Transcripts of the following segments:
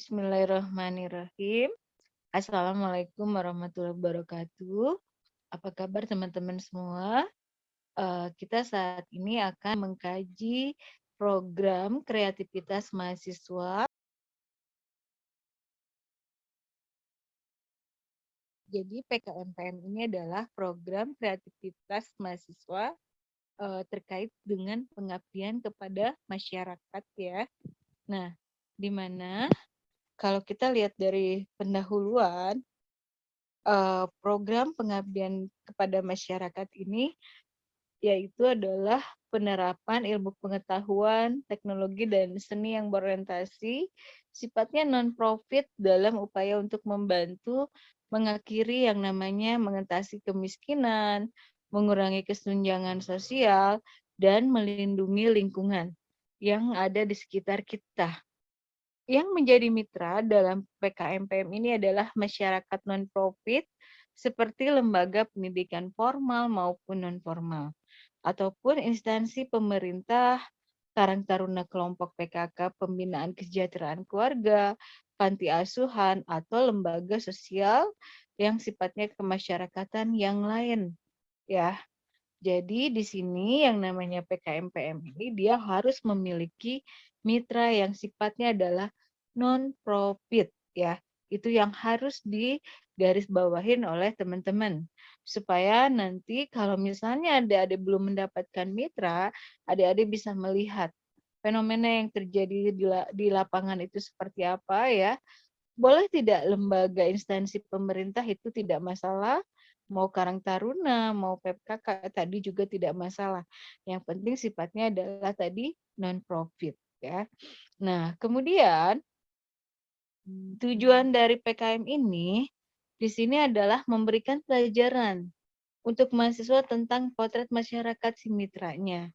Bismillahirrahmanirrahim. Assalamualaikum warahmatullahi wabarakatuh. Apa kabar teman-teman semua? Kita saat ini akan mengkaji program kreativitas mahasiswa. Jadi PKMPM ini adalah program kreativitas mahasiswa terkait dengan pengabdian kepada masyarakat ya. Nah, di mana kalau kita lihat dari pendahuluan program pengabdian kepada masyarakat ini yaitu adalah penerapan ilmu pengetahuan, teknologi, dan seni yang berorientasi sifatnya non-profit dalam upaya untuk membantu mengakhiri yang namanya mengatasi kemiskinan, mengurangi kesenjangan sosial, dan melindungi lingkungan yang ada di sekitar kita. Yang menjadi mitra dalam PKMPM ini adalah masyarakat non-profit seperti lembaga pendidikan formal maupun non-formal, ataupun instansi pemerintah, karang taruna kelompok PKK, pembinaan kesejahteraan keluarga, panti asuhan, atau lembaga sosial yang sifatnya kemasyarakatan yang lain. Ya, jadi di sini yang namanya PKMPM ini dia harus memiliki mitra yang sifatnya adalah non-profit ya. Itu yang harus digarisbawahin oleh teman-teman. Supaya nanti kalau misalnya adik-adik belum mendapatkan mitra, adik-adik bisa melihat fenomena yang terjadi di lapangan itu seperti apa ya. Boleh tidak lembaga instansi pemerintah itu tidak masalah, mau Karang Taruna, mau PPKK tadi juga tidak masalah. Yang penting sifatnya adalah tadi non-profit ya. Nah, kemudian tujuan dari PKM ini di sini adalah memberikan pelajaran untuk mahasiswa tentang potret masyarakat si mitranya.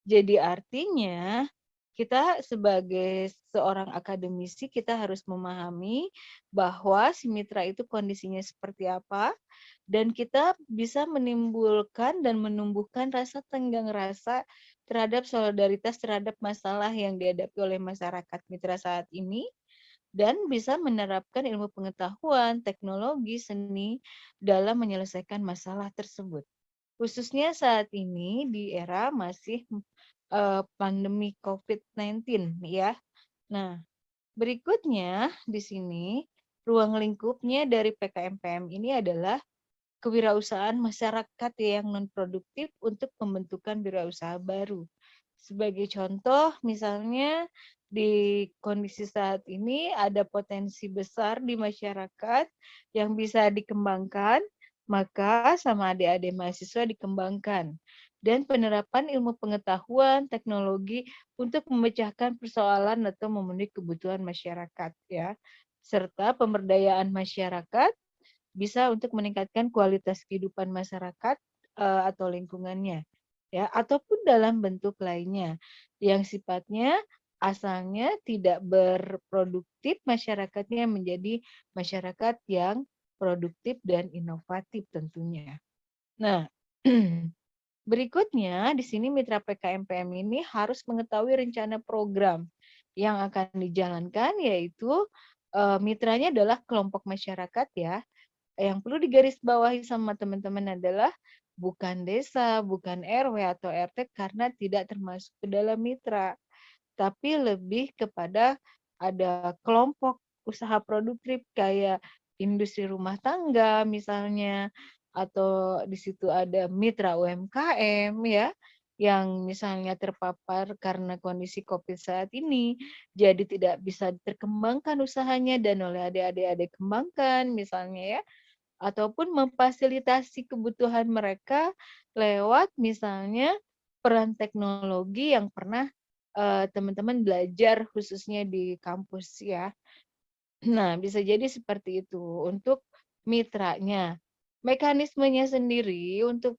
Jadi artinya kita sebagai seorang akademisi kita harus memahami bahwa si mitra itu kondisinya seperti apa dan kita bisa menimbulkan dan menumbuhkan rasa tenggang rasa terhadap solidaritas terhadap masalah yang dihadapi oleh masyarakat mitra saat ini dan bisa menerapkan ilmu pengetahuan, teknologi, seni dalam menyelesaikan masalah tersebut. Khususnya saat ini di era masih pandemi COVID-19 ya. Nah, berikutnya di sini ruang lingkupnya dari PKMPM ini adalah kewirausahaan masyarakat yang non-produktif untuk pembentukan wirausaha baru. Sebagai contoh, misalnya di kondisi saat ini ada potensi besar di masyarakat yang bisa dikembangkan, maka sama adik-adik mahasiswa dikembangkan. Dan penerapan ilmu pengetahuan, teknologi untuk memecahkan persoalan atau memenuhi kebutuhan masyarakat ya. Serta pemberdayaan masyarakat bisa untuk meningkatkan kualitas kehidupan masyarakat atau lingkungannya ya ataupun dalam bentuk lainnya yang sifatnya asalnya tidak berproduktif masyarakatnya menjadi masyarakat yang produktif dan inovatif tentunya. Nah, berikutnya di sini mitra PKMPM ini harus mengetahui rencana program yang akan dijalankan yaitu mitranya adalah kelompok masyarakat ya yang perlu digarisbawahi sama teman-teman adalah bukan desa, bukan RW atau RT karena tidak termasuk ke dalam mitra, tapi lebih kepada ada kelompok usaha produktif kayak industri rumah tangga misalnya, atau di situ ada mitra UMKM ya, yang misalnya terpapar karena kondisi COVID saat ini, jadi tidak bisa terkembangkan usahanya dan oleh adik-adik kembangkan misalnya ya, ataupun memfasilitasi kebutuhan mereka lewat misalnya peran teknologi yang pernah teman-teman belajar khususnya di kampus ya. Nah, bisa jadi seperti itu untuk mitranya. Mekanismenya sendiri untuk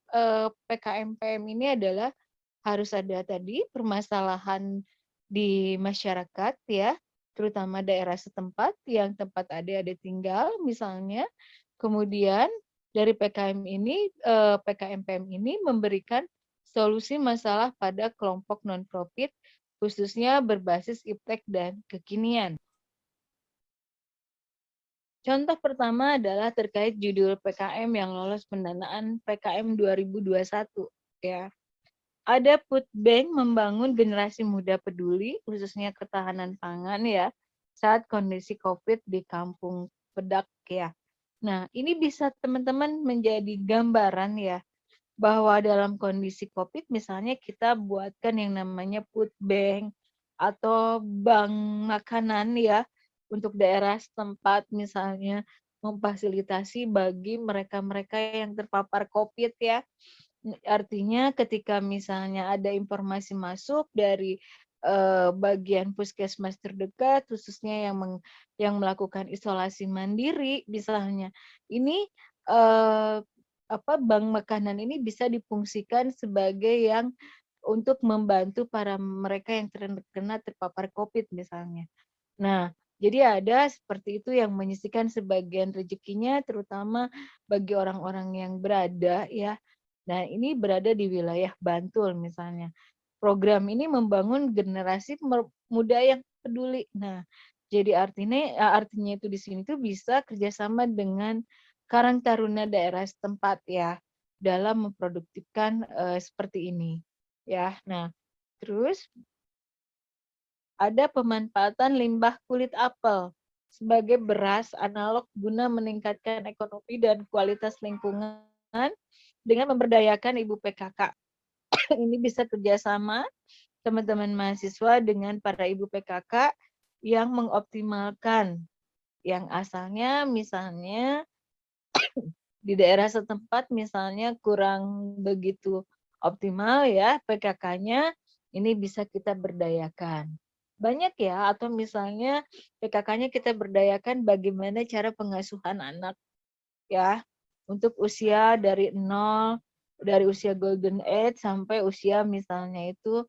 PKMPM ini adalah harus ada tadi permasalahan di masyarakat ya, terutama daerah setempat yang tempat adik-adik tinggal misalnya. Kemudian dari PKMPM ini memberikan solusi masalah pada kelompok non-profit khususnya berbasis iptek dan kekinian. Contoh pertama adalah terkait judul PKM yang lolos pendanaan PKM 2021 ya. Ada Food Bank membangun generasi muda peduli khususnya ketahanan pangan ya saat kondisi Covid di Kampung Pedak ya. Nah, ini bisa teman-teman menjadi gambaran ya bahwa dalam kondisi Covid misalnya kita buatkan yang namanya food bank atau bank makanan ya untuk daerah setempat misalnya memfasilitasi bagi mereka-mereka yang terpapar Covid ya. Artinya ketika misalnya ada informasi masuk dari bagian puskesmas terdekat khususnya yang melakukan isolasi mandiri misalnya ini eh, bank makanan ini bisa difungsikan sebagai yang untuk membantu para mereka yang terkena terpapar COVID misalnya. Nah, jadi ada seperti itu yang menyisihkan sebagian rezekinya terutama bagi orang-orang yang berada ya. Nah, ini berada di wilayah Bantul misalnya. Program ini membangun generasi muda yang peduli. Nah, jadi artinya itu di sini tuh bisa kerjasama dengan Karang Taruna daerah setempat ya dalam memproduktifkan seperti ini ya. Nah, terus ada pemanfaatan limbah kulit apel sebagai beras analog guna meningkatkan ekonomi dan kualitas lingkungan dengan memberdayakan ibu PKK. Ini bisa kerjasama teman-teman mahasiswa dengan para ibu PKK yang mengoptimalkan yang asalnya misalnya di daerah setempat misalnya kurang begitu optimal ya PKK-nya, ini bisa kita berdayakan. Banyak ya, atau misalnya PKK-nya kita berdayakan bagaimana cara pengasuhan anak ya untuk usia dari nol, dari usia golden age sampai usia misalnya itu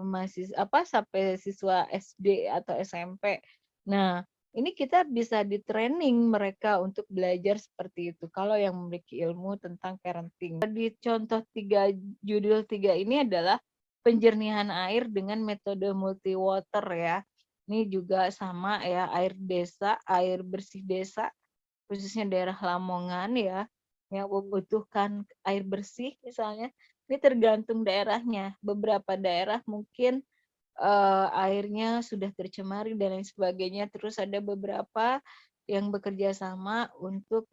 masih sampai siswa SD atau SMP. Nah, ini kita bisa di-training mereka untuk belajar seperti itu kalau yang memiliki ilmu tentang parenting. Di contoh judul 3 ini adalah penjernihan air dengan metode multi water ya. Ini juga sama ya, air bersih desa khususnya daerah Lamongan ya, yang membutuhkan air bersih misalnya, ini tergantung daerahnya. Beberapa daerah mungkin airnya sudah tercemari dan lain sebagainya. Terus ada beberapa yang bekerja sama untuk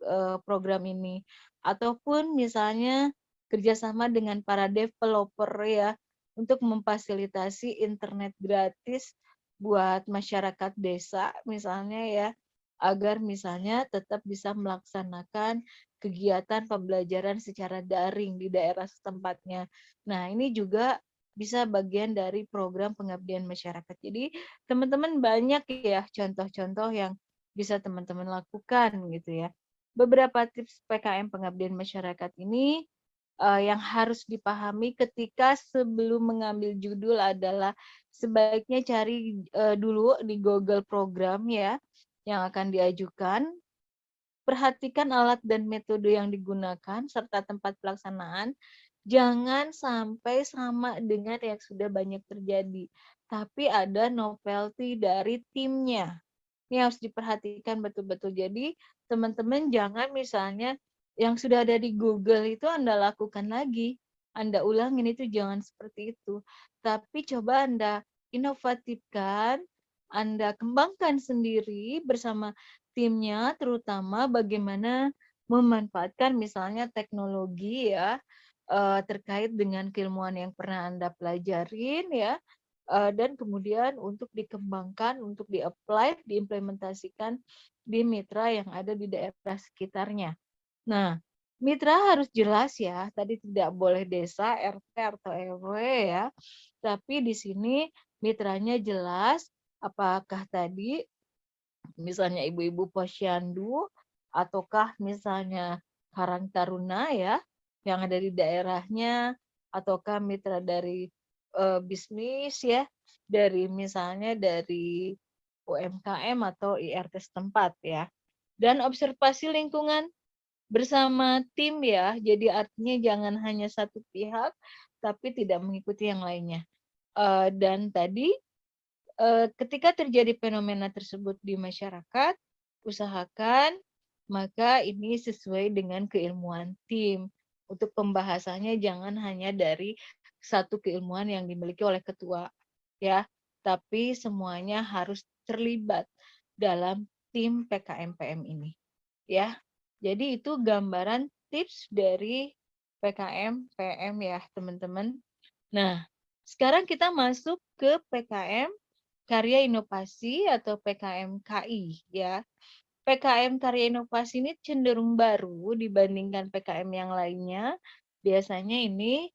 program ini. Ataupun misalnya kerjasama dengan para developer ya, untuk memfasilitasi internet gratis buat masyarakat desa misalnya ya, agar misalnya tetap bisa melaksanakan kegiatan pembelajaran secara daring di daerah setempatnya. Nah, ini juga bisa bagian dari program pengabdian masyarakat. Jadi, teman-teman banyak ya contoh-contoh yang bisa teman-teman lakukan gitu ya. Beberapa tips PKM pengabdian masyarakat ini yang harus dipahami ketika sebelum mengambil judul adalah sebaiknya cari dulu di Google program ya yang akan diajukan, perhatikan alat dan metode yang digunakan serta tempat pelaksanaan. Jangan sampai sama dengan yang sudah banyak terjadi, tapi ada novelty dari timnya. Ini harus diperhatikan betul-betul. Jadi, teman-teman jangan misalnya yang sudah ada di Google itu Anda lakukan lagi. Anda ulangin itu jangan seperti itu. Tapi coba Anda inovatifkan, Anda kembangkan sendiri bersama timnya, terutama bagaimana memanfaatkan misalnya teknologi ya, terkait dengan keilmuan yang pernah Anda pelajarin ya, dan kemudian untuk dikembangkan, untuk di-apply, diimplementasikan di mitra yang ada di daerah sekitarnya. Nah, mitra harus jelas ya, tadi tidak boleh desa, RT atau RW ya, tapi di sini mitranya jelas, apakah tadi misalnya ibu-ibu posyandu, ataukah misalnya Karang Taruna ya, yang ada di daerahnya, ataukah mitra dari bisnis ya, dari misalnya dari UMKM atau IRT setempat ya. Dan observasi lingkungan bersama tim ya, jadi artinya jangan hanya satu pihak, tapi tidak mengikuti yang lainnya. Dan tadi ketika terjadi fenomena tersebut di masyarakat, usahakan, maka ini sesuai dengan keilmuan tim. Untuk pembahasannya jangan hanya dari satu keilmuan yang dimiliki oleh ketua, ya, tapi semuanya harus terlibat dalam tim PKMPM ini, ya. Jadi itu gambaran tips dari PKM-PM ya, teman-teman. Nah, sekarang kita masuk ke PKM Karya Inovasi atau PKM KI ya. PKM Karya Inovasi ini cenderung baru dibandingkan PKM yang lainnya. Biasanya ini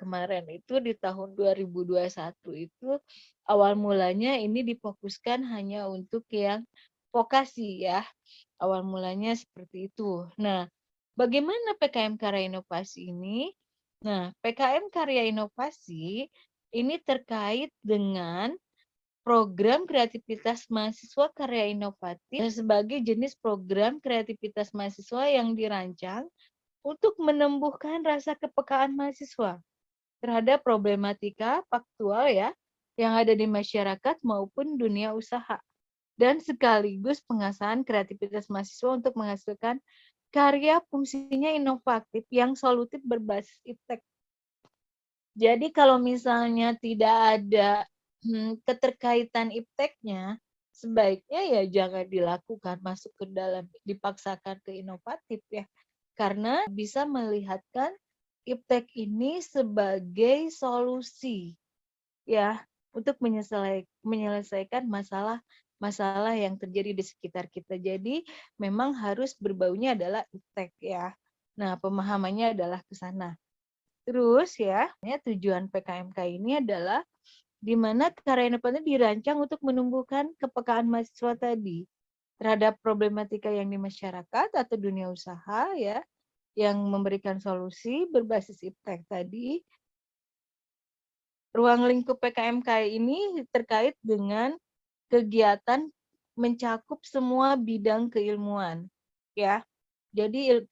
kemarin itu di tahun 2021 itu awal mulanya ini difokuskan hanya untuk yang vokasi ya. Awal mulanya seperti itu. Nah, bagaimana PKM Karya Inovasi ini? Nah, PKM Karya Inovasi ini terkait dengan program kreativitas mahasiswa karya inovatif sebagai jenis program kreativitas mahasiswa yang dirancang untuk menumbuhkan rasa kepekaan mahasiswa terhadap problematika faktual ya yang ada di masyarakat maupun dunia usaha dan sekaligus pengasahan kreativitas mahasiswa untuk menghasilkan karya fungsinya inovatif yang solutif berbasis iptek. Jadi kalau misalnya tidak ada keterkaitan ipteknya, sebaiknya ya jangan dilakukan masuk ke dalam, dipaksakan ke inovatif ya. Karena bisa melihatkan iptek ini sebagai solusi ya untuk menyelesaikan masalah yang terjadi di sekitar kita. Jadi memang harus berbaunya adalah iptek ya. Nah, pemahamannya adalah ke sana. Terus ya, tujuan PKMK ini adalah di mana karya inovatif dirancang untuk menumbuhkan kepekaan mahasiswa tadi terhadap problematika yang di masyarakat atau dunia usaha ya, yang memberikan solusi berbasis iptek tadi. Ruang lingkup PKMK ini terkait dengan kegiatan mencakup semua bidang keilmuan ya. Jadi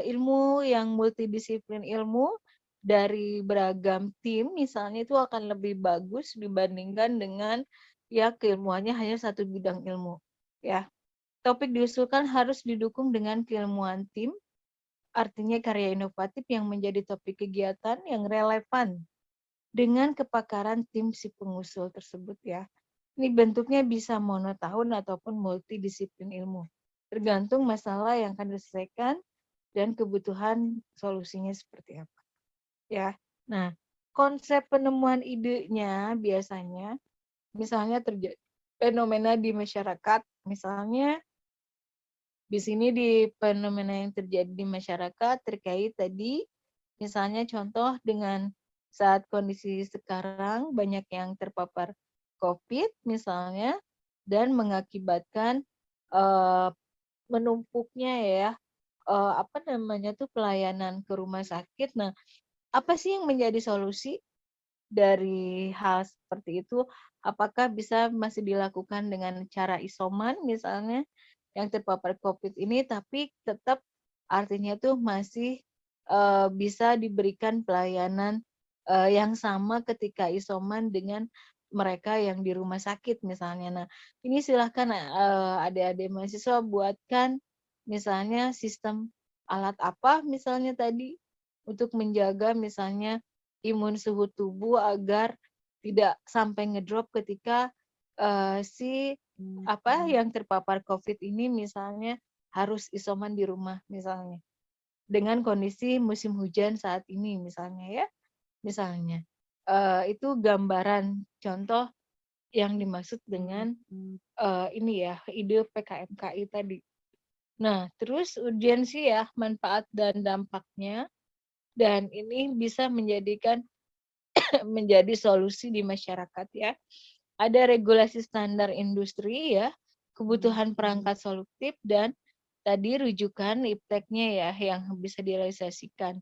ilmu yang multidisiplin ilmu dari beragam tim misalnya itu akan lebih bagus dibandingkan dengan ya keilmuannya hanya satu bidang ilmu ya. Topik diusulkan harus didukung dengan keilmuan tim, artinya karya inovatif yang menjadi topik kegiatan yang relevan dengan kepakaran tim si pengusul tersebut ya. Ini bentuknya bisa monotahun ataupun multidisiplin ilmu, tergantung masalah yang akan diselesaikan dan kebutuhan solusinya seperti apa. Ya. Nah, konsep penemuan idenya biasanya misalnya terjadi fenomena di masyarakat, misalnya di sini di fenomena yang terjadi di masyarakat terkait tadi misalnya contoh dengan saat kondisi sekarang banyak yang terpapar COVID misalnya dan mengakibatkan uh, menumpuknya ya apa namanya tuh pelayanan ke rumah sakit. Nah, apa sih yang menjadi solusi dari hal seperti itu? Apakah bisa masih dilakukan dengan cara isoman misalnya yang terpapar COVID ini, tapi tetap artinya tuh masih bisa diberikan pelayanan yang sama ketika isoman dengan mereka yang di rumah sakit misalnya. Nah, ini silahkan adik-adik mahasiswa buatkan misalnya sistem alat apa misalnya tadi untuk menjaga misalnya imun suhu tubuh agar tidak sampai ngedrop ketika si apa yang terpapar COVID ini misalnya harus isoman di rumah misalnya dengan kondisi musim hujan saat ini misalnya ya misalnya itu gambaran contoh yang dimaksud dengan ini ya ide PKMKI tadi. Nah terus urgensi ya manfaat dan dampaknya dan ini bisa menjadi solusi di masyarakat ya. Ada regulasi standar industri ya, kebutuhan perangkat solutif dan tadi rujukan ipteknya ya yang bisa direalisasikan.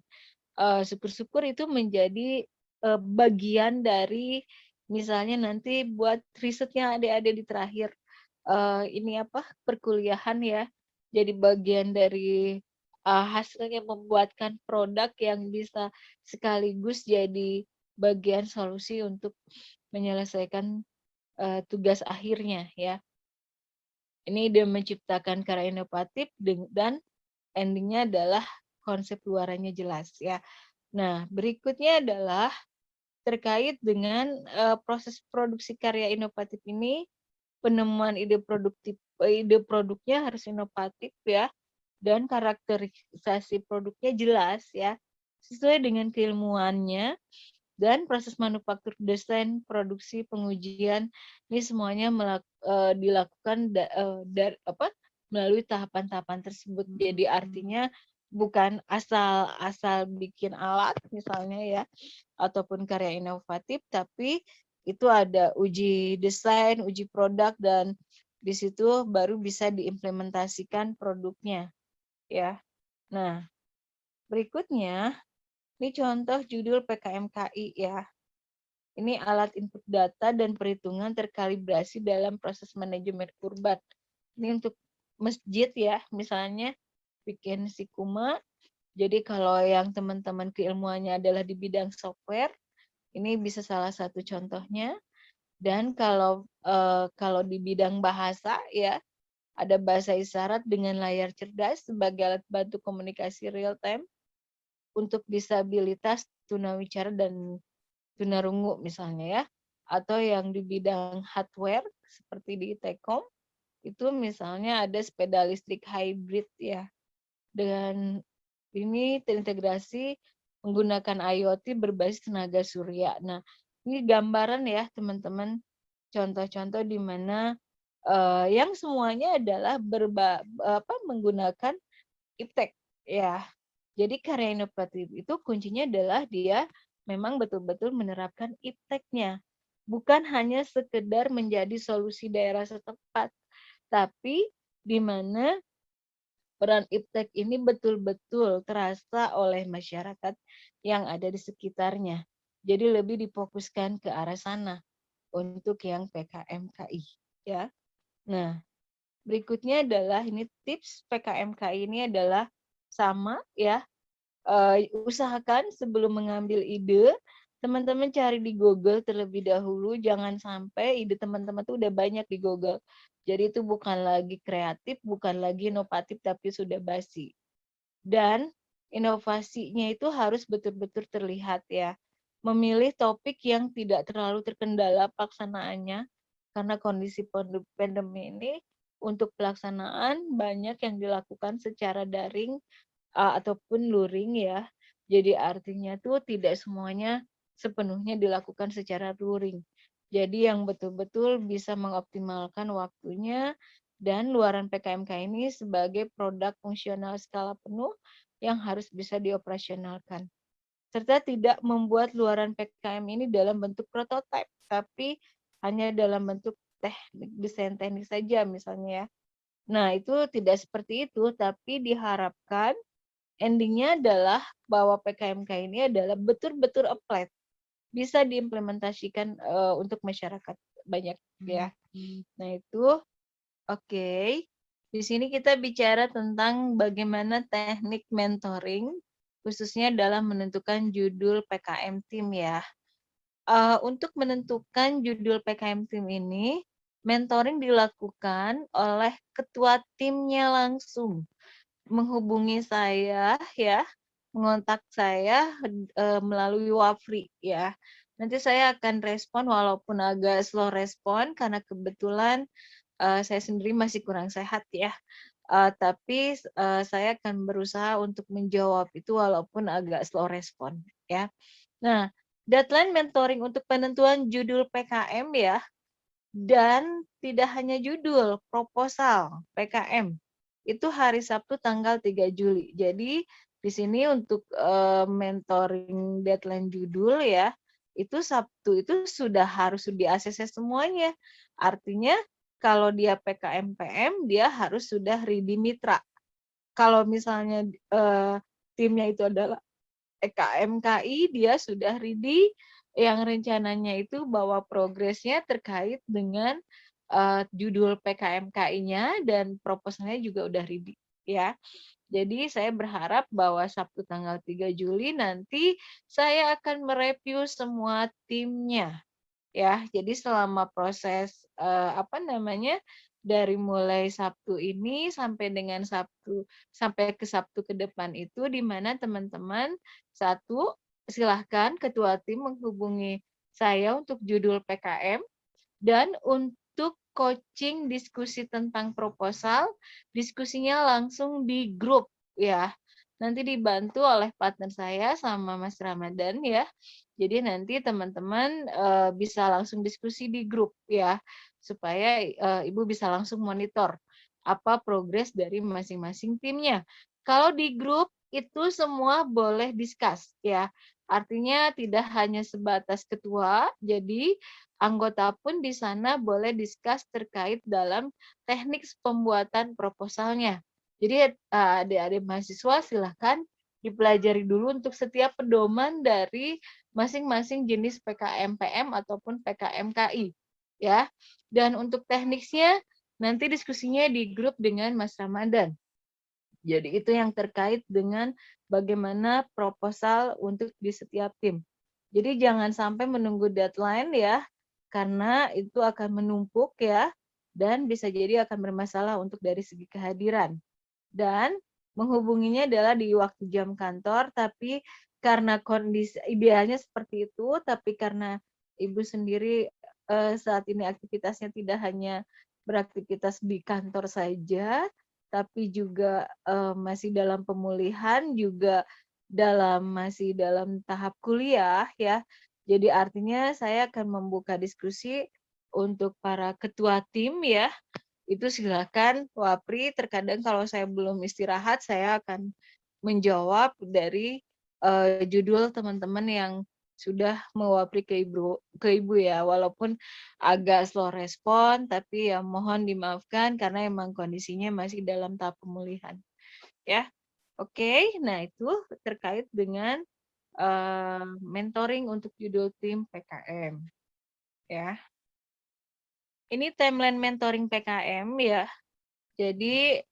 Syukur-syukur itu menjadi bagian dari misalnya nanti buat risetnya adik-adik di terakhir ini apa perkuliahan ya. Jadi bagian dari hasilnya membuatkan produk yang bisa sekaligus jadi bagian solusi untuk menyelesaikan tugas akhirnya ya. Ini dia menciptakan karya inovatif dan endingnya adalah konsep luarannya jelas ya. Nah, berikutnya adalah terkait dengan proses produksi karya inovatif ini, penemuan ide produknya harus inovatif ya, dan karakterisasi produknya jelas ya, sesuai dengan keilmuannya, dan proses manufaktur, desain, produksi, pengujian ini semuanya dilakukan melalui tahapan-tahapan tersebut. Jadi artinya bukan asal-asal bikin alat misalnya ya, ataupun karya inovatif, tapi itu ada uji desain, uji produk, dan di situ baru bisa diimplementasikan produknya ya. Nah, berikutnya ini contoh judul PKMKI ya. Ini alat input data dan perhitungan terkalibrasi dalam proses manajemen kurban. Ini untuk masjid ya, misalnya bikin Sikuma. Jadi kalau yang teman-teman keilmuannya adalah di bidang software, ini bisa salah satu contohnya. Dan kalau di bidang bahasa ya, ada bahasa isyarat dengan layar cerdas sebagai alat bantu komunikasi real time untuk disabilitas tunawicara dan tunarungu misalnya ya. Atau yang di bidang hardware seperti di Telkom, itu misalnya ada sepeda listrik hybrid ya. Dengan ini terintegrasi menggunakan IoT berbasis tenaga surya. Nah, ini gambaran ya teman-teman, contoh-contoh di mana yang semuanya adalah menggunakan iptek ya. Jadi karya inovatif itu kuncinya adalah dia memang betul-betul menerapkan ipteknya. Bukan hanya sekedar menjadi solusi daerah setempat, tapi di mana peran iptek ini betul-betul terasa oleh masyarakat yang ada di sekitarnya. Jadi lebih difokuskan ke arah sana untuk yang PKMKI ya. Nah, berikutnya adalah ini tips PKMKI ini adalah sama ya. Usahakan sebelum mengambil ide, teman-teman cari di Google terlebih dahulu, jangan sampai ide teman-teman tuh udah banyak di Google. Jadi itu bukan lagi kreatif, bukan lagi inovatif, tapi sudah basi. Dan inovasinya itu harus betul-betul terlihat ya. Memilih topik yang tidak terlalu terkendala pelaksanaannya, karena kondisi pandemi ini untuk pelaksanaan banyak yang dilakukan secara daring ataupun luring ya. Jadi artinya tuh tidak semuanya sepenuhnya dilakukan secara luring. Jadi yang betul-betul bisa mengoptimalkan waktunya, dan luaran PKMK ini sebagai produk fungsional skala penuh yang harus bisa dioperasionalkan. Serta tidak membuat luaran PKM ini dalam bentuk prototipe, tapi hanya dalam bentuk desain teknik saja misalnya ya. Nah, itu tidak seperti itu, tapi diharapkan endingnya adalah bahwa PKMK ini adalah betul-betul applied, bisa diimplementasikan untuk masyarakat banyak ya. Nah itu oke. Di sini kita bicara tentang bagaimana teknik mentoring khususnya dalam menentukan judul PKM tim ya. Untuk menentukan judul PKM tim ini, mentoring dilakukan oleh ketua timnya langsung menghubungi saya ya, mengontak saya melalui Wafri ya. Nanti saya akan respon walaupun agak slow respon karena kebetulan saya sendiri masih kurang sehat ya. Tapi saya akan berusaha untuk menjawab itu walaupun agak slow respon ya. Nah, deadline mentoring untuk penentuan judul PKM ya, dan tidak hanya judul, proposal PKM itu hari Sabtu tanggal 3 Juli. Jadi di sini untuk mentoring deadline judul ya, itu Sabtu itu sudah harus di-ACC semuanya. Artinya kalau dia PKM PM dia harus sudah ready mitra. Kalau misalnya timnya itu adalah EKMKI, dia sudah ready, yang rencananya itu bahwa progresnya terkait dengan judul PKMKI-nya dan proposalnya juga udah ready ya. Jadi saya berharap bahwa Sabtu tanggal 3 Juli nanti saya akan mereview semua timnya ya. Jadi selama proses dari mulai Sabtu ini sampai ke Sabtu ke depan itu, di mana teman-teman satu, silahkan ketua tim menghubungi saya untuk judul PKM, dan untuk coaching diskusi tentang proposal, diskusinya langsung di grup ya. Nanti dibantu oleh partner saya sama Mas Ramadan ya. Jadi nanti teman-teman bisa langsung diskusi di grup ya, supaya Ibu bisa langsung monitor apa progres dari masing-masing timnya. Kalau di grup itu semua boleh discuss ya. Artinya tidak hanya sebatas ketua, jadi anggota pun di sana boleh discuss terkait dalam teknik pembuatan proposalnya. Jadi adik-adik mahasiswa silahkan dipelajari dulu untuk setiap pedoman dari masing-masing jenis PKM-PM ataupun PKM-KI. Ya. Dan untuk tekniknya nanti diskusinya di grup dengan Mas Ramadan. Jadi itu yang terkait dengan bagaimana proposal untuk di setiap tim. Jadi jangan sampai menunggu deadline ya, karena itu akan menumpuk ya, dan bisa jadi akan bermasalah untuk dari segi kehadiran. Dan menghubunginya adalah di waktu jam kantor, tapi karena kondisi idealnya seperti itu, tapi karena Ibu sendiri saat ini aktivitasnya tidak hanya beraktivitas di kantor saja, tapi juga masih dalam pemulihan, juga masih dalam tahap kuliah ya. Jadi artinya saya akan membuka diskusi untuk para ketua tim ya. Itu silakan Wapri, terkadang kalau saya belum istirahat saya akan menjawab dari judul teman-teman yang sudah mewapri ke ibu ya, walaupun agak slow respon, tapi ya mohon dimaafkan karena emang kondisinya masih dalam tahap pemulihan. Ya, oke. Nah itu terkait dengan mentoring untuk judul tim PKM. Ya, ini timeline mentoring PKM ya. Jadi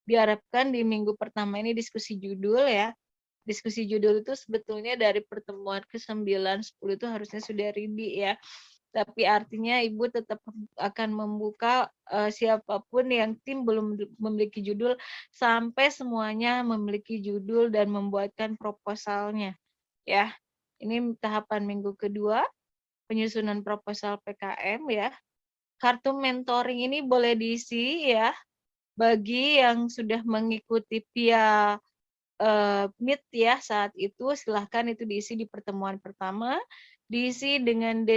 diharapkan di minggu pertama ini diskusi judul ya. Diskusi judul itu sebetulnya dari pertemuan ke-9, 10 itu harusnya sudah ready ya. Tapi artinya Ibu tetap akan membuka siapapun yang tim belum memiliki judul sampai semuanya memiliki judul dan membuatkan proposalnya ya. Ini tahapan minggu kedua, penyusunan proposal PKM ya. Kartu mentoring ini boleh diisi ya bagi yang sudah mengikuti via Meet ya saat itu, silahkan itu diisi di pertemuan pertama, diisi dengan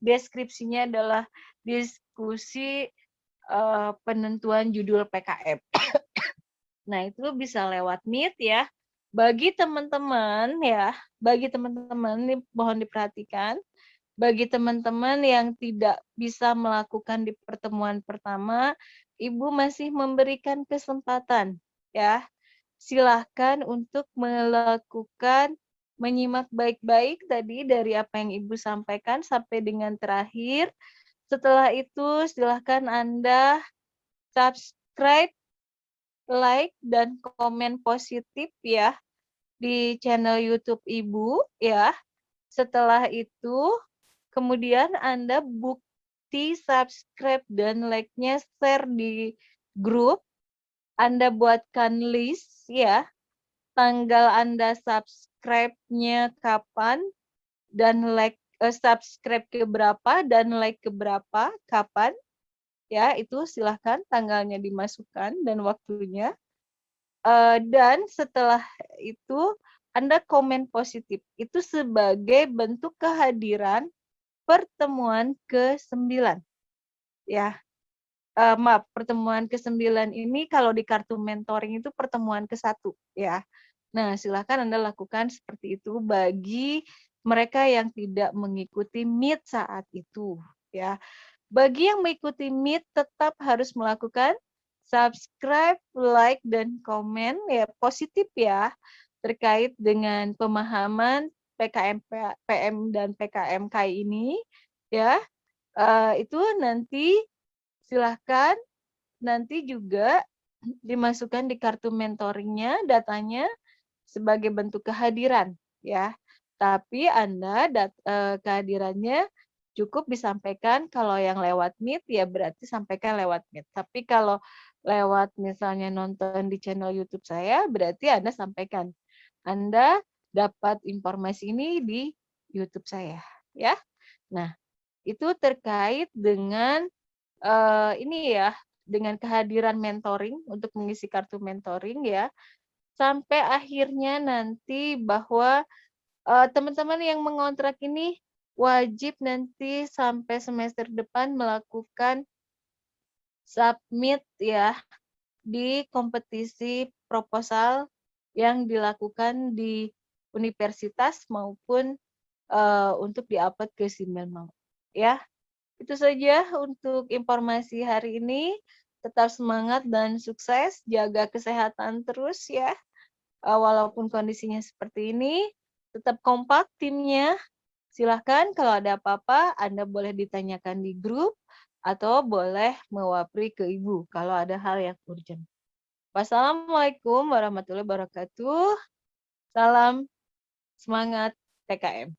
deskripsinya adalah diskusi penentuan judul PKM. Nah itu bisa lewat Meet ya. Bagi teman-teman ini mohon diperhatikan, bagi teman-teman yang tidak bisa melakukan di pertemuan pertama, Ibu masih memberikan kesempatan ya. Silahkan untuk menyimak baik-baik tadi dari apa yang Ibu sampaikan sampai dengan terakhir. Setelah itu silahkan Anda subscribe, like, dan komen positif ya di channel YouTube Ibu ya. Setelah itu kemudian Anda bukti subscribe dan like-nya share di grup. Anda buatkan list ya, tanggal Anda subscribe-nya kapan, dan subscribe ke berapa, dan like ke berapa, kapan. Ya, itu silahkan tanggalnya dimasukkan dan waktunya. Dan setelah itu Anda komen positif. Itu sebagai bentuk kehadiran pertemuan ke-9. Ya, maaf, pertemuan ke-9 ini kalau di kartu mentoring itu pertemuan ke-1 ya. Nah, silakan Anda lakukan seperti itu bagi mereka yang tidak mengikuti Meet saat itu ya. Bagi yang mengikuti Meet tetap harus melakukan subscribe, like, dan komen ya positif ya terkait dengan pemahaman PKM PM dan PKMK ini ya. Itu nanti silahkan nanti juga dimasukkan di kartu mentoringnya datanya sebagai bentuk kehadiran ya. Tapi Anda kehadirannya cukup disampaikan. Kalau yang lewat Meet, ya berarti sampaikan lewat Meet. Tapi kalau lewat misalnya nonton di channel YouTube saya, berarti Anda sampaikan. Anda dapat informasi ini di YouTube saya, ya. Nah, itu terkait dengan ini ya, dengan kehadiran mentoring untuk mengisi kartu mentoring ya, sampai akhirnya nanti bahwa teman-teman yang mengontrak ini wajib nanti sampai semester depan melakukan submit ya di kompetisi proposal yang dilakukan di universitas maupun untuk di-upload ke Simbelmau ya. Itu saja untuk informasi hari ini. Tetap semangat dan sukses, jaga kesehatan terus ya. Walaupun kondisinya seperti ini, tetap kompak timnya. Silahkan kalau ada apa-apa, Anda boleh ditanyakan di grup atau boleh mewapri ke Ibu kalau ada hal yang urgent. Wassalamualaikum warahmatullahi wabarakatuh. Salam semangat TKM.